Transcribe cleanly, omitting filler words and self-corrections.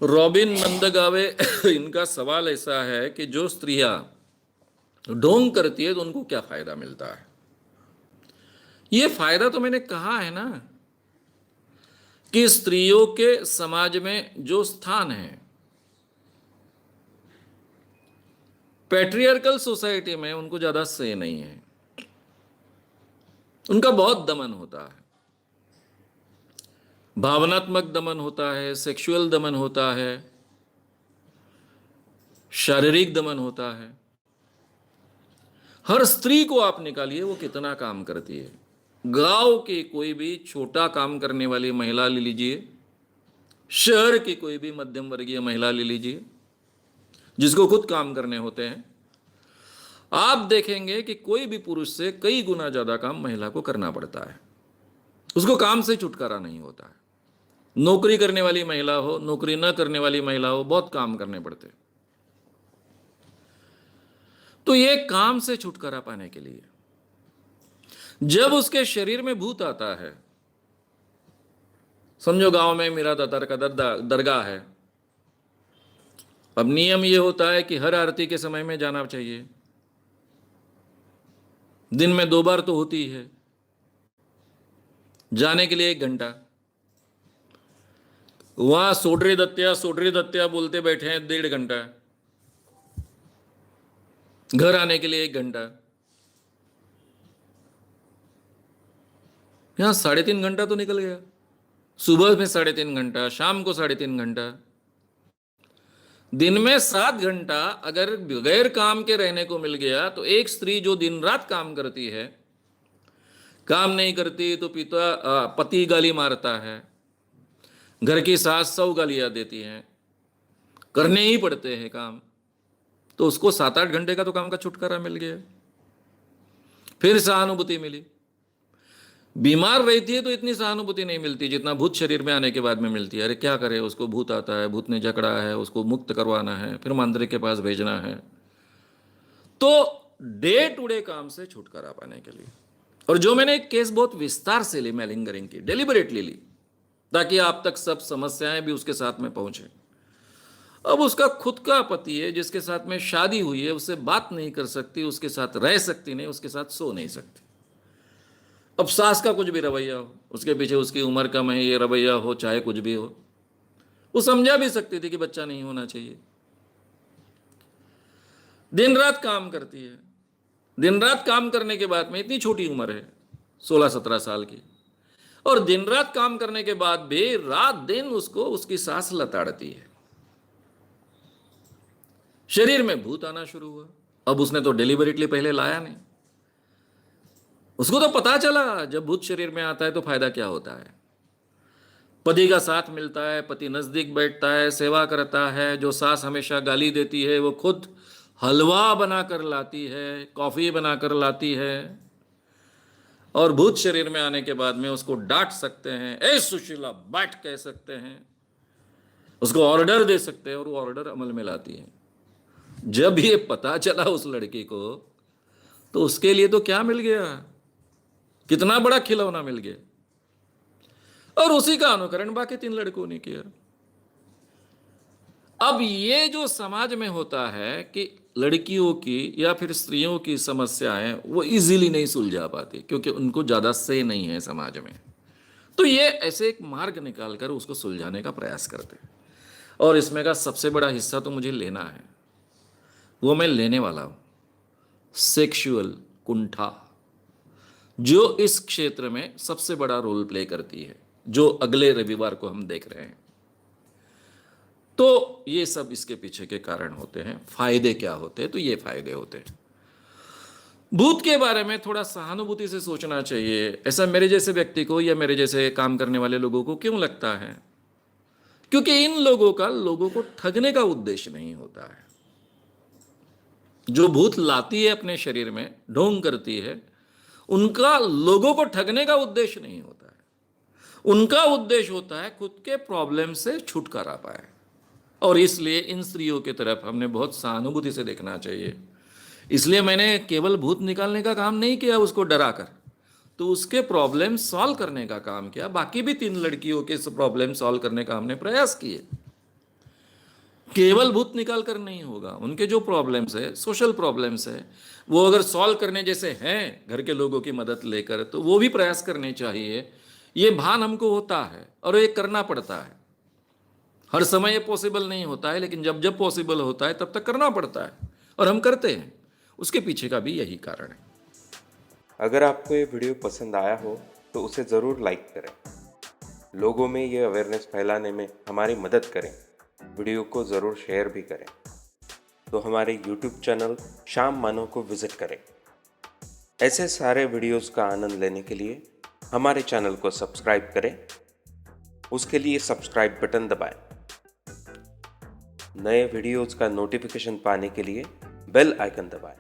Robin नंदगावे इनका सवाल ऐसा है कि जो स्त्रियां ढोंग करती है तो उनको क्या फायदा मिलता है। ये फायदा तो मैंने कहा है ना कि स्त्रियों के समाज में जो स्थान है, पैट्रियार्कल सोसाइटी में उनको ज्यादा से नहीं है, उनका बहुत दमन होता है, भावनात्मक दमन होता है, सेक्सुअल दमन होता है, शारीरिक दमन होता है। हर स्त्री को आप निकालिए वो कितना काम करती है। गांव की कोई भी छोटा काम करने वाली महिला ले लीजिए, शहर की कोई भी मध्यम वर्गीय महिला ले लीजिए जिसको खुद काम करने होते हैं, आप देखेंगे कि कोई भी पुरुष से कई गुना ज्यादा काम महिला को करना पड़ता है। उसको काम से छुटकारा नहीं होता है। नौकरी करने वाली महिला हो, नौकरी न करने वाली महिला हो, बहुत काम करने पड़ते हैं। तो ये काम से छुटकारा पाने के लिए जब उसके शरीर में भूत आता है, समझो गांव में मीरा दातार का दरगाह है। अब नियम ये होता है कि हर आरती के समय में जाना चाहिए, दिन में 2 बार तो होती है, जाने के लिए 1 घंटा। वहां सोडरी दत्या बोलते बैठे हैं 1.5 घंटा, घर आने के लिए 1 घंटा, यहां 3.5 घंटा तो निकल गया। सुबह में 3.5 घंटा, शाम को 3.5 घंटा, दिन में 7 घंटा अगर बगैर काम के रहने को मिल गया तो एक स्त्री जो दिन रात काम करती है, काम नहीं करती तो पति गाली मारता है, घर की सास 100 गालियां देती हैं, करने ही पड़ते हैं काम, तो उसको 7-8 घंटे का तो काम का छुटकारा मिल गया। फिर सहानुभूति मिली। बीमार रहती है तो इतनी सहानुभूति नहीं मिलती जितना भूत शरीर में आने के बाद में मिलती है। अरे क्या करे, उसको भूत आता है, भूत ने जकड़ा है, उसको मुक्त करवाना है, फिर मांत्रिक के पास भेजना है। तो डे टू डे काम से छुटकारा पाने के लिए, और जो मैंने एक केस बहुत विस्तार से ली, मैलिंगरिंग की, डेलिबरेटली ली ताकि आप तक सब समस्याएं भी उसके साथ में पहुंचे। अब उसका खुद का पति है जिसके साथ में शादी हुई है, उससे बात नहीं कर सकती, उसके साथ रह सकती नहीं, उसके साथ सो नहीं सकती। अब सास का कुछ भी रवैया हो, उसके पीछे उसकी उम्र कम है ये रवैया हो, चाहे कुछ भी हो, वो समझा भी सकती थी कि बच्चा नहीं होना चाहिए। दिन रात काम करती है। दिन रात काम करने के बाद में, इतनी छोटी उम्र है 16-17 साल की, और दिन रात काम करने के बाद भी रात दिन उसको उसकी सास लताड़ती है। शरीर में भूत आना शुरू हुआ। अब उसने तो डिलिबरेटली पहले लाया नहीं। उसको तो पता चला जब भूत शरीर में आता है तो फायदा क्या होता है। पति का साथ मिलता है, पति नजदीक बैठता है, सेवा करता है। जो सास हमेशा गाली देती है वो खुद हलवा बनाकर लाती है, कॉफी बनाकर लाती है, और भूत शरीर में आने के बाद में उसको डांट सकते हैं, ए सुशीला बैठ कह सकते हैं, उसको ऑर्डर दे सकते हैं और वो ऑर्डर अमल में लाती है। जब ये पता चला उस लड़की को तो उसके लिए तो क्या मिल गया, कितना बड़ा खिलौना मिल गया। और उसी का अनुकरण बाकी 3 लड़कों ने किया। अब ये जो समाज में होता है कि लड़कियों की या फिर स्त्रियों की समस्याएं वो इजीली नहीं सुलझा पाती क्योंकि उनको ज्यादा से नहीं है समाज में, तो ये ऐसे एक मार्ग निकालकर उसको सुलझाने का प्रयास करते हैं। और इसमें का सबसे बड़ा हिस्सा तो मुझे लेना है, वो मैं लेने वाला हूं, सेक्सुअल कुंठा, जो इस क्षेत्र में सबसे बड़ा रोल प्ले करती है, जो अगले रविवार को हम देख रहे हैं। तो ये सब इसके पीछे के कारण होते हैं। फायदे क्या होते हैं? तो ये फायदे होते हैं। भूत के बारे में थोड़ा सहानुभूति से सोचना चाहिए। ऐसा मेरे जैसे व्यक्ति को या मेरे जैसे काम करने वाले लोगों को क्यों लगता है? क्योंकि इन लोगों का लोगों को ठगने का उद्देश्य नहीं होता है। जो भूत लाती है अपने शरीर में, ढोंग करती है, उनका लोगों को ठगने का उद्देश्य नहीं होता है। उनका उद्देश्य होता है खुद के प्रॉब्लम से छुटकारा पाए। और इसलिए इन स्त्रियों की तरफ हमने बहुत सहानुभूति से देखना चाहिए। इसलिए मैंने केवल भूत निकालने का काम नहीं किया उसको डराकर, तो उसके प्रॉब्लम सॉल्व करने का काम किया। बाकी भी 3 लड़कियों के प्रॉब्लम सॉल्व करने का हमने प्रयास किए। केवल भूत निकाल कर नहीं होगा, उनके जो प्रॉब्लम्स है, सोशल प्रॉब्लम्स है, वो अगर सॉल्व करने जैसे हैं घर के लोगों की मदद लेकर, तो वो भी प्रयास करने चाहिए। ये भान हमको होता है और ये करना पड़ता है। हर समय ये पॉसिबल नहीं होता है, लेकिन जब जब पॉसिबल होता है तब तक करना पड़ता है, और हम करते हैं। उसके पीछे का भी यही कारण है। अगर आपको ये वीडियो पसंद आया हो तो उसे ज़रूर लाइक करें, लोगों में ये अवेयरनेस फैलाने में हमारी मदद करें। वीडियो को ज़रूर शेयर भी करें। तो हमारे YouTube चैनल श्याम मानव को विज़िट करें। ऐसे सारे वीडियोस का आनंद लेने के लिए हमारे चैनल को सब्सक्राइब करें। उसके लिए सब्सक्राइब बटन दबाएं। नए वीडियोस का नोटिफिकेशन पाने के लिए बेल आइकन दबाएं।